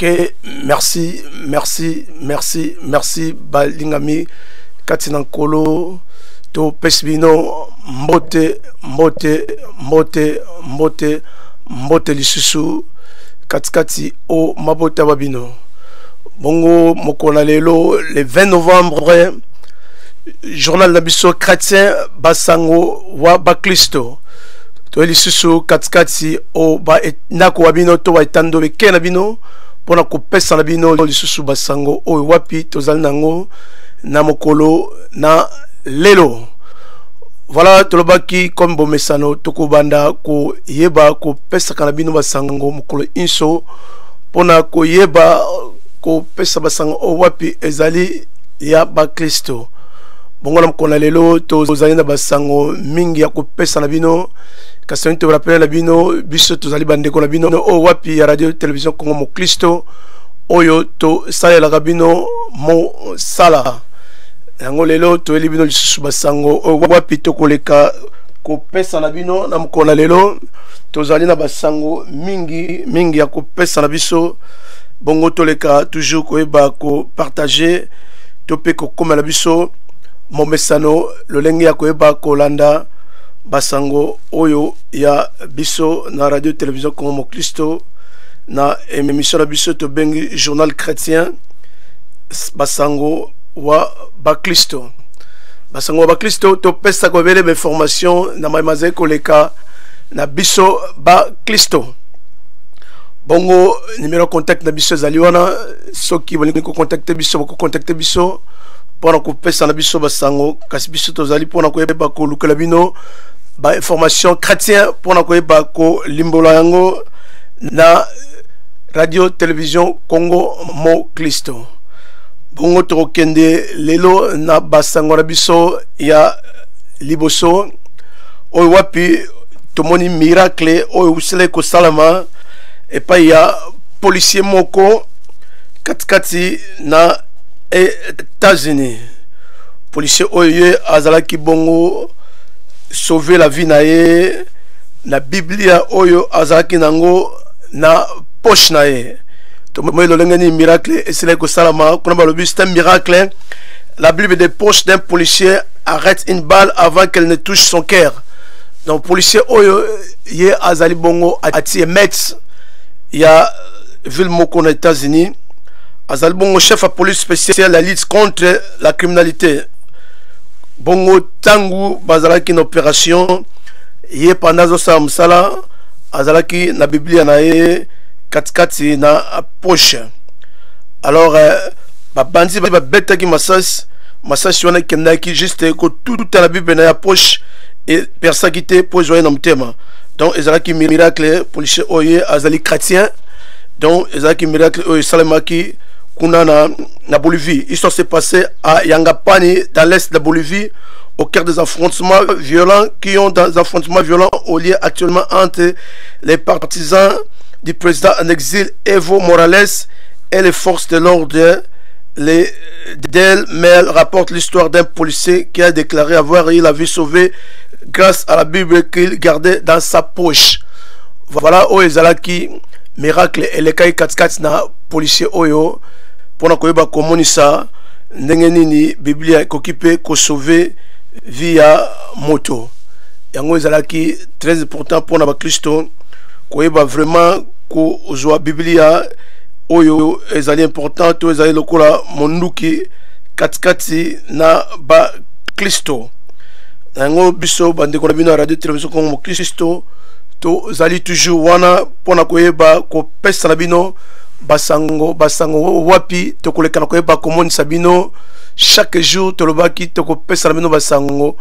Ok, merci, balingami katina kolo to pesbino mbote lisusu katikati o mabota babino. Bongo mokona lelo le 20 novembre journal nabiso chrétien basango wa baklisto to lisusu katikati o ba nako wabino to waitando beke na bino pona kopesa na bino lisusu basango o wapi tozali nango na mokolo na lelo. Voilà tolobaki comme bomesano tokobanda ko yeba ko pesa kana bino basango mokolo inso pona ko yeba ko pesa basango o wapi ezali ya bakristo. Bongo na mokolo lelo tozali na basango mingi ya ko pesa na bino kasi to rappela na bino biso tozali bandeko na bino o wapi ya radio télévision Congo mo Kristo oyo to salela bino mo sala yango lelo to eli bino lisusu basango o wapi to koleka ko pesa na bino na mokolo lelo tozali na basango mingi ya ko pesa na biso. Bongo toleka toujours ko eba ko partager to pe ko komela biso momesano lolenge ya ko eba ko landa basango oyo ya biso na radio télévision Congo mo Kristo na émission na biso to bengi journal chrétien basango wa baklisto. Basango wa baklisto to pesa ko bele information na maimaze koleka na biso baklisto. Bongo numéro contact na biso zaliwana soki bolingi ko contacter biso ko contacter biso pona ko pesa na biso basango kasi biso tozali pona ko yeba ko lukela bino ba information chrétien pona ko yeba ko limbola yango na radio télévision Congo mo Kristo. Bongo tokende lelo na basango na biso ya liboso o wapi tomoni miracle o usele ko salama et pas ya policier moko katikati na États-Unis. Policier oye azalaki bongo sauver la vie na ye na Biblia oyo azalaki nango na poche na ye. To moi le lengani miracle et c'est que salama qu'on a le c'est un miracle. La Bible des poches d'un policier arrête une balle avant qu'elle ne touche son cœur. Donc policier oyo ye azali bongo ati Metz ya ville moko aux États-Unis. Azali bongo chef à police spéciale la lutte contre la criminalité. Bongo tangu bazalaki une opération ye pendant ça msala azalaki na Biblia na ye katikati na poche. Alors babandi ba beta ki masasi wana kendaki juste ko tout la Bible na ya poche et persécuté pour joindre na mtema. Donc ezalaki miracle policier oye azali chrétien. Donc ezalaki miracle oye salamaki kuna na Bolivie. Histoire s'est passée à Yangapani dans l'est de la Bolivie au cœur des affrontements violents qui ont des affrontements violents au lieu actuellement entre les partisans du président en exil Evo Morales et les forces de l'ordre. Les Del Mel rapporte l'histoire d'un policier qui a déclaré avoir eu la vie sauvée grâce à la Bible qu'il gardait dans sa poche. Voilà où ezalaki miracle et les kai katikati na policier oyo pona koyeba komonisa ndenge nini Biblia kokipe ko sauver via moto. Yango ezalaki très important pona ba Kristo koyeba vraiment ko ozwa Biblia oyo ezali important to ezali lokola monduki katikati na ba Kristo. Yango biso bandeko na bino radio télévision Congo mo Kristo to zali toujours wana pona koyeba ko pesa na bino basango wapi to koleka na koyeba komonisa bino chaque jour to lobaki to ko pesa na bino basango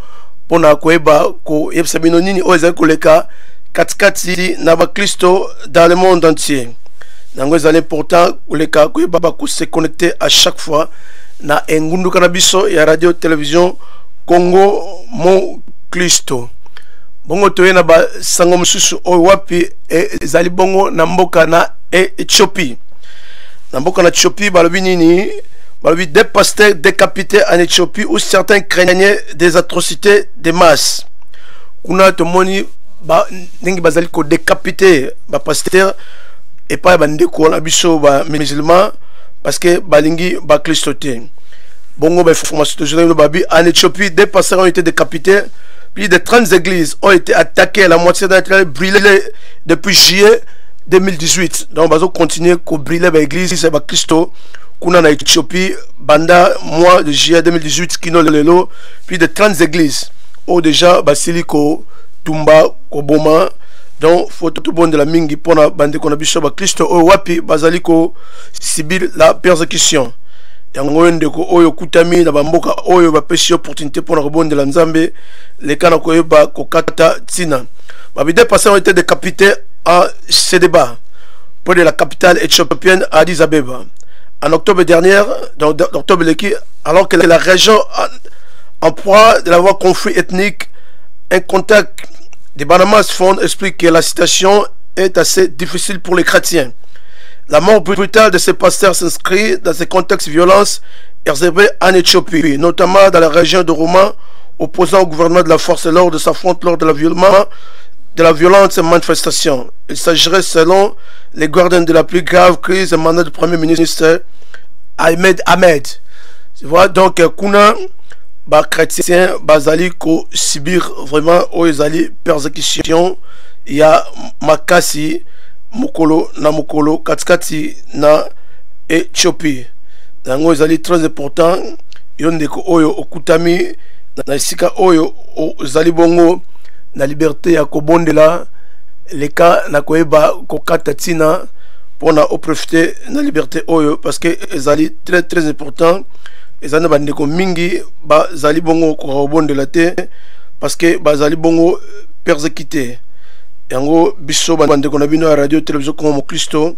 pona koyeba ko yebisa bino nini o ezali koleka katikati na ba Kristo dans le monde entier. Nango ezali important koleka koyeba ko se connecter à chaque fois na engundu kana biso ya radio télévision Congo mo Kristo. Bongo toyena ba sango mususu o wapi ezali bongo na mboka na Éthiopie. Na mboka na Éthiopie balobi nini? Balobi des pasteurs décapités en Éthiopie où certains craignaient des atrocités de masse. Kuna tomoni ba ningi bazali ko décapiter ba pasteur et pas bandeko na biso ba musulman parce que balingi ba Christoté. Bongo ba formation de journée babi en Éthiopie, des pasteurs ont été décapités, plus de 30 églises ont été attaquées, la moitié d'entre elles brûlées depuis juillet 2018. Donc bazo continuer ko brûler ba église c'est ba Christo kuna na Éthiopie banda mois de juillet 2018 kino lelo plus de 30 églises ont déjà basili ko tumba ko boma. Donc faut tout bon de la mingi pona bande ko na biso ba Christo o wapi bazali ko subir la persécution. Yango ndeko oyo kutami na bamboka oyo ba pesi opportunité pona rebonde la nzambe les kana ko yeba ko kata tina. Babide passés ont été décapités à Sedeba, près de la capitale éthiopienne Addis Abeba. En octobre dernier, alors que la région en proie de l'avoir conflit ethnique, un contact des Banamas Fond explique que la situation est assez difficile pour les chrétiens. La mort brutale de ces pasteurs s'inscrit dans ce contexte de violence exercée en Éthiopie, notamment dans la région de Roma, opposant au gouvernement de la force lors de s'affronter lors de la violente manifestation. Il s'agirait, selon les gardiens, de la plus grave crise de mandat du Premier ministre Ahmed. Tu vois, donc, kuna, ba chrétien, bazali ko subir vraiment, oezali persécution, il y a makasi, mukolo, katikati, na Éthiopie. Donc, oezali très important, yondeko oyo okutami, na sika oyo ozali bongo, na liberté ya kobondela les cas na koeba kokata tina pona o profiter na liberté oyo parce que ezali très important ezana bandeko mingi ba zali bongo ko bondela te parce que ba zali bongo persécuté yango biso bandeko na bino radio télévision comme Christo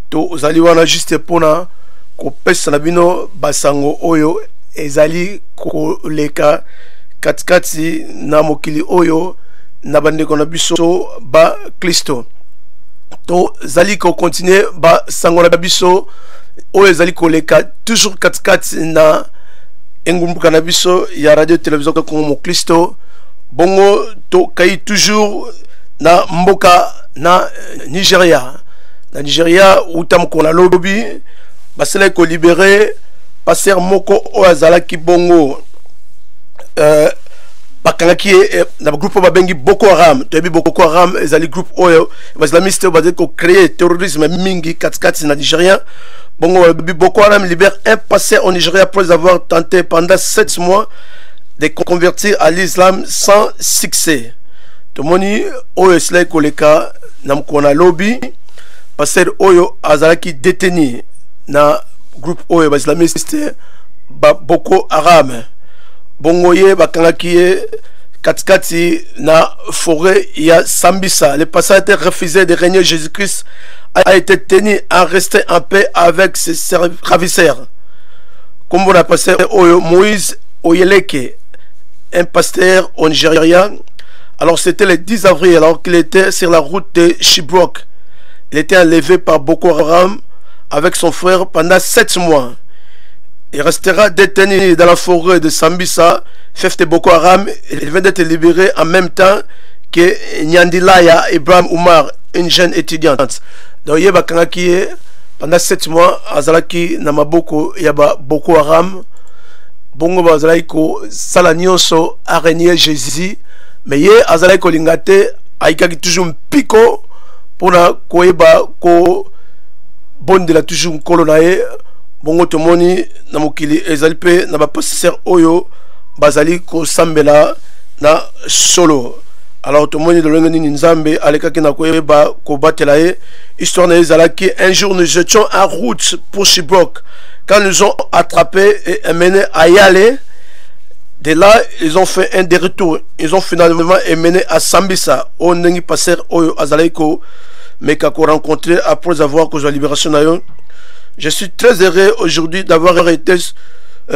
to zali wana juste pona ko pesa na bino basango oyo ezali ko leka katikati na mokili oyo na bandeko na biso ba Christo to zali ko continuer ba sango na biso oyo zali ko leka toujours katikati na engumbuka na biso ya radio télévision comme Christo bongo to kai toujours na mboka na Nigeria utamko na lobby basela ko libérer passer moko o azalaki bongo bakangaki na groupe babengi Boko Haram toyebi Boko Haram ezali groupe oyo baslamiste bazali ko créer terrorisme mingi katikati na Nigeria bongo Boko Haram libère un pasteur au Nigeria après avoir tenté pendant 7 mois de convertir à l'islam sans succès. Tomoni oyo slay koleka na mkona lobby pasteur oyo azalaki détenu na groupe oyo baslamiste ba Boko Haram bongoye bakangaki katikati na forêt ya Sambisa. Le pasteur a été refusé de régner. Jésus-Christ a été tenu à rester en paix avec ses ravisseurs. Comme on a passé Moïse Oyeleke, un pasteur au Nigeria. Alors c'était le 10 avril, alors qu'il était sur la route de Chibok. Il était enlevé par Boko Haram avec son frère pendant 7 mois. Il restera détenu dans la forêt de Sambisa, chef de Boko Haram. Il vient d'être libéré en même temps que Nyandilaya Ibrahim Oumar, une jeune étudiante. Donc, il y a pendant 7 mois, Azalaki Namaboko, il y a Boko Haram. Bongo Bazalaiko, Salanioso, araignée Jésus. Mais il y a Azalaiko Lingate, Aïkaki toujours un pico pour la Koeba, Ko Bon de la toujours colonae. Bongo tomoni na mokili ezalpe na ba passer oyo bazali ko sambela na solo. Alors tomoni de l'engeni nzambe alekaki na koyeba ko batelae histoire na ezalaki un jour nous étions en route pour Chibok quand nous ont attrapés et amenés à Yale. De là ils ont fait un détour, ils ont finalement amené à Sambisa au nengi passer oyo azalaiko meka ko rencontrer après avoir cause la libération na yo. Je suis très heureux aujourd'hui d'avoir été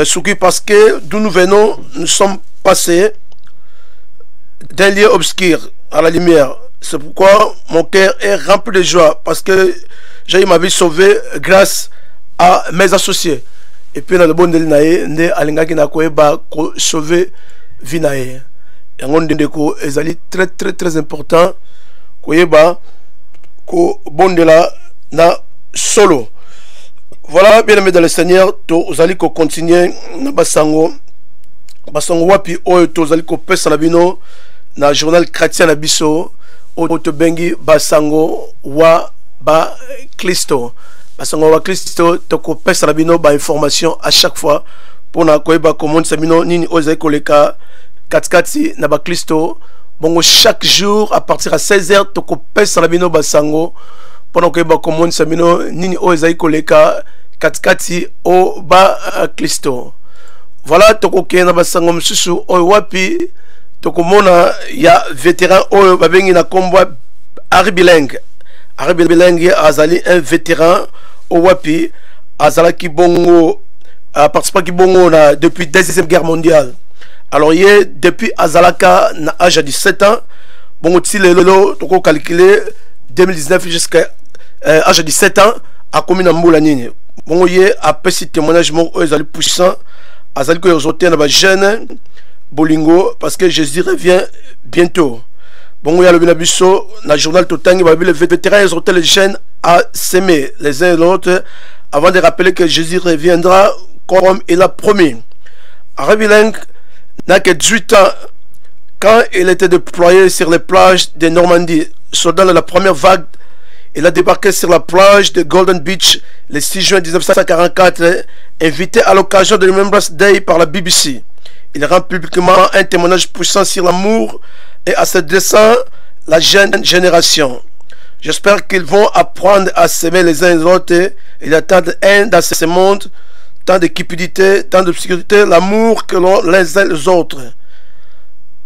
soutenu parce que d'où nous venons, nous sommes passés d'un lieu obscur à la lumière. C'est pourquoi mon cœur est rempli de joie parce que j'ai eu ma vie sauvée grâce à mes associés. Et puis dans le bon délai nae, ne alingaki na koeba ko sauver vie nae. Yango ndeko ezali très important koyeba ko bon de la na solo. Voilà, bien aimé dans le Seigneur, vous allez continuer na basango wapi oyo vous allez pesa na bino na journal chrétien na biso oyo to bengi basango wa ba Kristo. Basango wa Kristo to pesa na bino ba information à chaque fois pour na koyeba comment sabino nini oyo allez koleka katikati na ba Kristo. Bongo chaque jour à partir à 16h to pesa na bino basango pendant que ba commande samino nini o ezai koleka katikati o ba Kristo. Voilà toko kena basango msusu o wapi toko mona ya vétéran o babengi na kombo Aribileng. Aribileng azali un vétéran o wapi azalaki bongo participé ki bongo na depuis deuxième guerre mondiale. Alors hier depuis azalaka na âge de 17 ans bongo tilelo toko calculer 2019 jusqu'à âge de 17 ans à commune Mboula Nini. Bon, il y a petit témoignage puissant. Azali ko yozote na ba jeune bolingo parce que Jésus revient bientôt. Bon, il y a le binabiso na journal Totangi ba le vétéran yozote les jeunes à s'aimer les uns et les autres avant de rappeler que Jésus reviendra comme il a promis. Arabileng n'a que 18 ans quand il était déployé sur les plages de Normandie. Soldat de la première vague, il a débarqué sur la plage de Golden Beach le 6 juin 1944, invité à l'occasion de Remembrance Day par la BBC. Il rend publiquement un témoignage puissant sur l'amour et à s'adressant la jeune génération. J'espère qu'ils vont apprendre à s'aimer les uns et les autres. Il attend un dans ce monde, tant de cupidité, tant de sécurité, l'amour que l'on les uns les autres.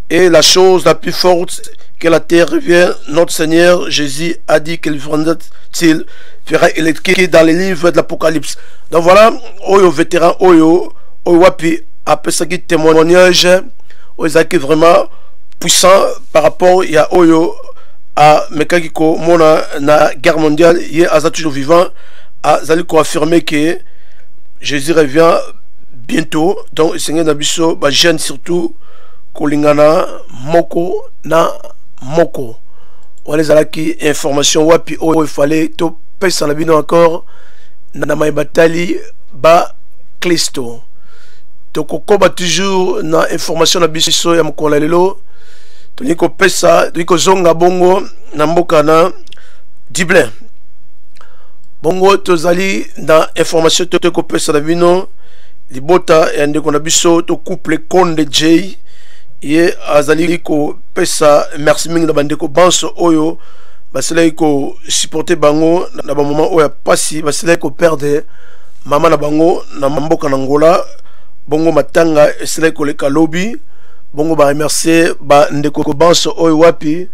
Et la chose la plus forte que la terre revient, notre Seigneur Jésus a dit qu'il fera électrique dans les livres de l'Apocalypse. Donc voilà, Oyo vétéran, Oyo Wapi, après ça qui témoignage, Oyo qui est vraiment puissant par rapport à Oyo à Mekagiko, Mona, na guerre mondiale, il est toujours vivant, à Zaliko affirmer que Jésus revient bientôt. Donc le Seigneur Nabiso, jeune surtout, Kolingana, Moko, na Moko. On les a qui information wapi il fallait to pesa la bino encore na batali ba Kristo. To kokoba toujours na information na biso ya mkola lelo. To niko pesa, to niko zonga bongo na mboka na Dublin. Bongo to zali na information to ko pesa la bino libota ya ndeko na biso to couple Konde J. Ye azali ko pesa merci mingi na bandeko banso oyo basela ko supporter bango na ba moment oyo pasi basela ko perdre mama na bango na mboka na Angola bongo matanga esela ko leka lobby bongo ba remercier ba ndeko ko banso oyo wapi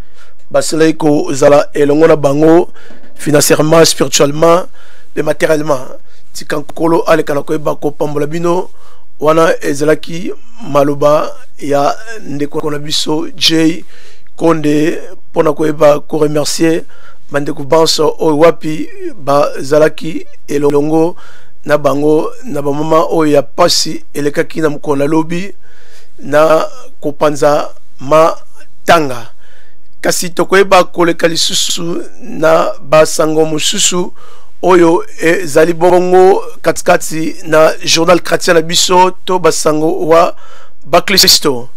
basela ko zala elongo na bango financièrement spirituellement et matériellement tikankolo aleka na ko ba ko pambola bino wana ezalaki maloba ya ndeko na biso J Konde pona koyeba ko remercier bandeko banso o wapi ba zalaki elongo na bango na ba mama o ya pasi elekaki na mkona lobi na kopanza matanga kasi tokoyeba koleka lisusu na basango mususu oyo ezali bongo katikati na journal chrétien na biso to basango wa ba Kristo.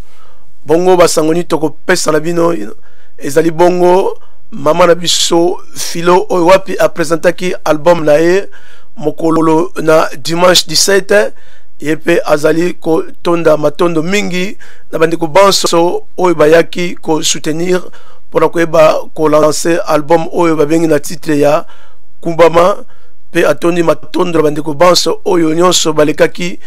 Bongo basango ni toko pesa na bino ezali bongo mama na biso Philo oyo wapi a présentaki album na ye mokolo na dimanche 17 yepe azali ko tonda matondo mingi na bandeko banso oyo bayaki ko soutenir pour koyeba ko lancer album oyo babengi na titre ya Kumbama pe atondi matondo bandeko banso oyo nyonso balekaki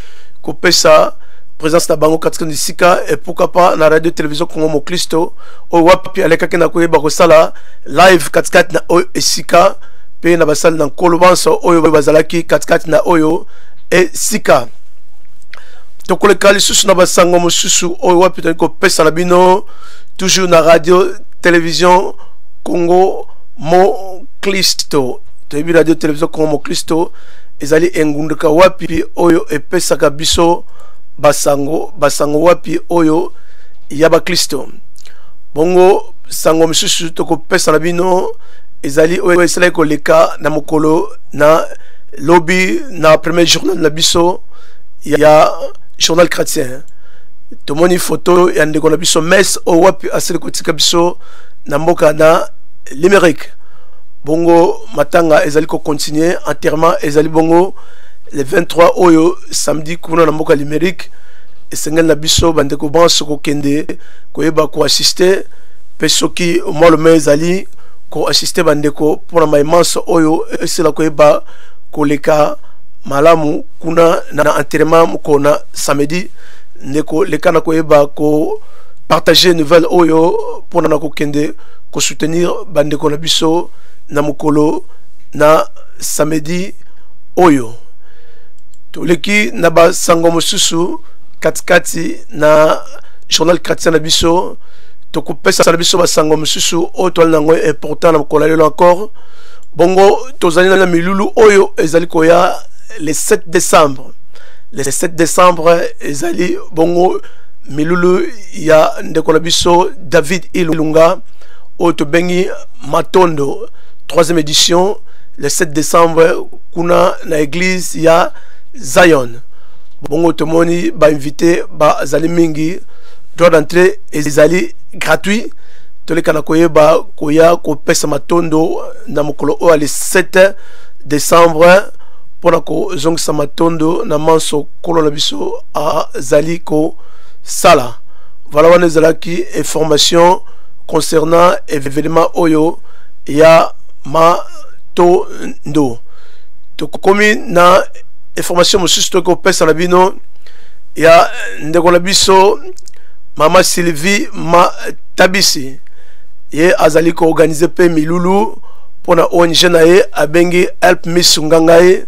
ko pesa présence na bango katika nisika et pourquoi pas na radio télévision Congo Mo Kristo o wapi alekaki na koyeba ko sala live katika na oyo esika pe na basali na kolobanso oyo bazalaki katika na oyo esika tokoleka lisusu na basango mosusu oyo wapi ko pesa na bino toujours na radio télévision Congo Mo Kristo toyebi radio télévision Congo Mo Kristo ezali engunduka wapi oyo epesaka biso basango wapi oyo ya ba Kristo bongo sango misusu toko pesa na bino ezali oyo esala koleka na mokolo na lobby na premier journal na biso ya journal chrétien. Tomoni photo ya ndeko na biso mes o wapi asili kotika biso na mboka na Limerick. Bongo matanga ezali ko continuer enterrement ezali bongo le 23 oyo samedi kuna na mboka Limerick. Esengel na biso bandeko banso ko kende koyeba ko assister pesoki mo le ezali ko assister bandeko pour na immense oyo esila koyeba koleka malamu kuna na enterrement mukona samedi ndeko lekana koyeba ko partager nouvelle oyo pour na ko kende ko soutenir bandeko na biso na mukolo na samedi oyo toleki na ba sango mosusu katikati na journal chrétien na biso tokopesa na biso ba sango mosusu oyo toali nango important na mukolo lelo encore bongo tozali na milulu oyo ezali koya le 7 décembre. Le 7 décembre ezali bongo milulu ya ndeko na biso David Ilunga oyo tobengi Matondo 3e édition le 7 décembre kuna na église ya Zion. Bongo tomoni ba invité ba zali mingi, droit d'entrée ezali gratuit. Toleka na koyeba koya ko pesa matondo na mokolo o le 7 décembre pona ko zongisa matondo na manso kolo na biso a zali ko sala. Voilà wana ezalaki information concernant événement oyo ya matondo. Tokomi na information mosusu toko pesa na bino ya ndeko na biso mama Sylvie Matabisi ye azali ko organiser pe milulu pona ONG na ye abengi Help Me Sungangai.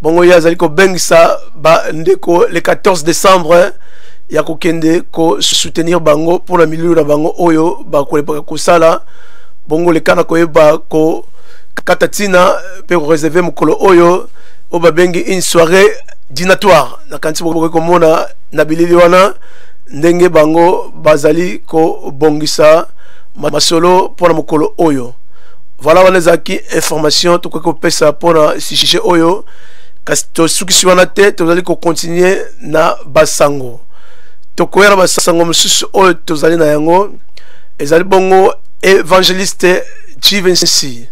Bongo ye azali ko bengisa ba ndeko le 14 décembre ya ko kende ko soutenir bango pona milulu na bango oyo ba kolepaka kosala. Bongo le kana koyeba ko katatina pe ko réserver mukolo oyo o ba bengi une soirée dînatoire na kanti boko komona na bilili wana ndenge bango bazali ko bongisa masolo pour la mokolo oyo. Voilà wana zaki information to ko pesa pour na sujet oyo kasi to suki siwana te tozali ko continuer na basango to koyera basango mususu oyo tozali na yango ezali bongo évangéliste Jivency.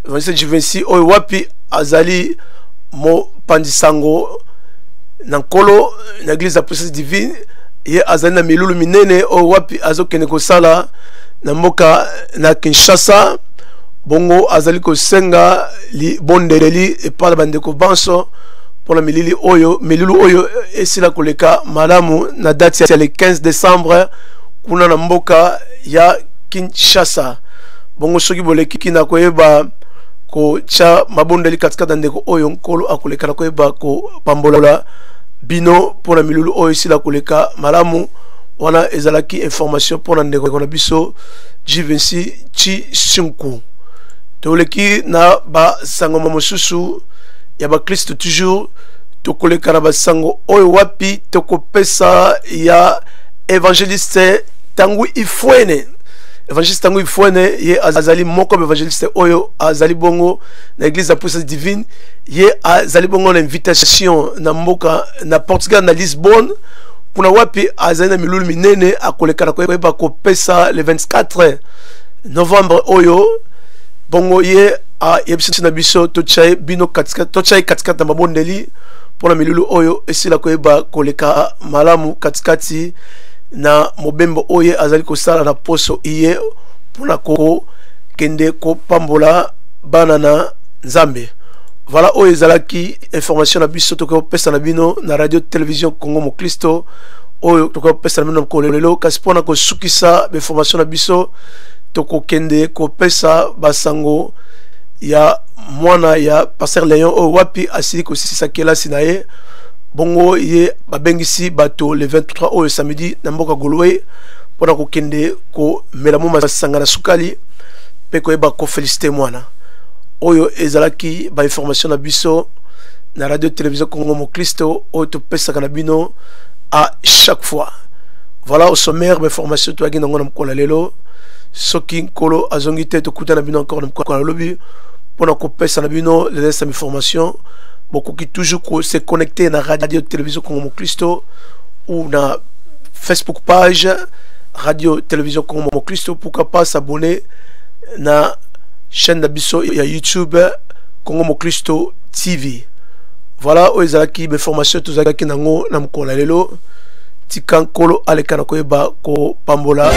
Évangéliste Jivency oyo wapi azali mo pandisango na nkolo na église ya Puissance Divine ye azali na milulu minene oyo wapi azokende kosala na mboka na Kinshasa. Bongo azali kosenga li bondeleli epa bandeko banso pour la milulu oyo esila koleka malamu na date ya le 15 décembre kuna na mboka ya Kinshasa. Bongo soki boleki na koyeba ko cha mabondeli katikata ndeko oyo nkolo akoleka na koyeba ko pambola bino pour la milulu oyo esila koleka malamu wana ezalaki information pour na ndeko na biso Jivency Chisunku. Toleki na ba sango mosusu ya ba Christ toujours tokoleka na ba sango oyo wapi tokopesa ya évangéliste Tangu Ifwene. Évangéliste Tangu Ifwene ye azali moko évangéliste oyo azali bongo na église ya Puissance Divine ye azali bongo na invitation na mboka na Portugal na Lisbonne kuna wapi azali na milulu minene akoleka na koyeba kopesa le 24 novembre oyo. Bongo ye a yebisi na biso tochai bino katikati na mabondeli pona milulu oyo esila koyeba koleka malamu katikati na mobembo oye azali kosala na poso iye pona ko kende ko pambola bana na Nzambe. Voilà oyo ezalaki information na biso toko pesa na bino na radio télévision Congo Mo Kristo oyo toko pesa na bino ko lelo kasi pona ko sukisa information na biso toko kende ko pesa basango ya mwana ya Pasteur Léon o wapi asili ko sisa kela sinaye. Bongo ye babengisi bato le 23 oyo samedi na mboka Golwe pona ko kende ko melamu masanga na sukali pe ko eba ko féliciter mwana oyo ezalaki ba information na biso na radio télévision Congo Mo Kristo oyo to pesa kana bino à chaque fois. Voilà au sommaire d'information to agina ngona mkola lelo soki nkolo azongi te tokutana bino encore na lobby pona kopesa na bino les informations bokoki toujours se connecter na radio télévision Congo Mokristo ou na Facebook page radio télévision Congo Mokristo, pourquoi pas s'abonner na chaîne d'abisso ya YouTube Congo Mokristo TV. Voilà oezalaki be formation tozalaki nango na mkola lelo tikan kolo alekana koyeba ko pambola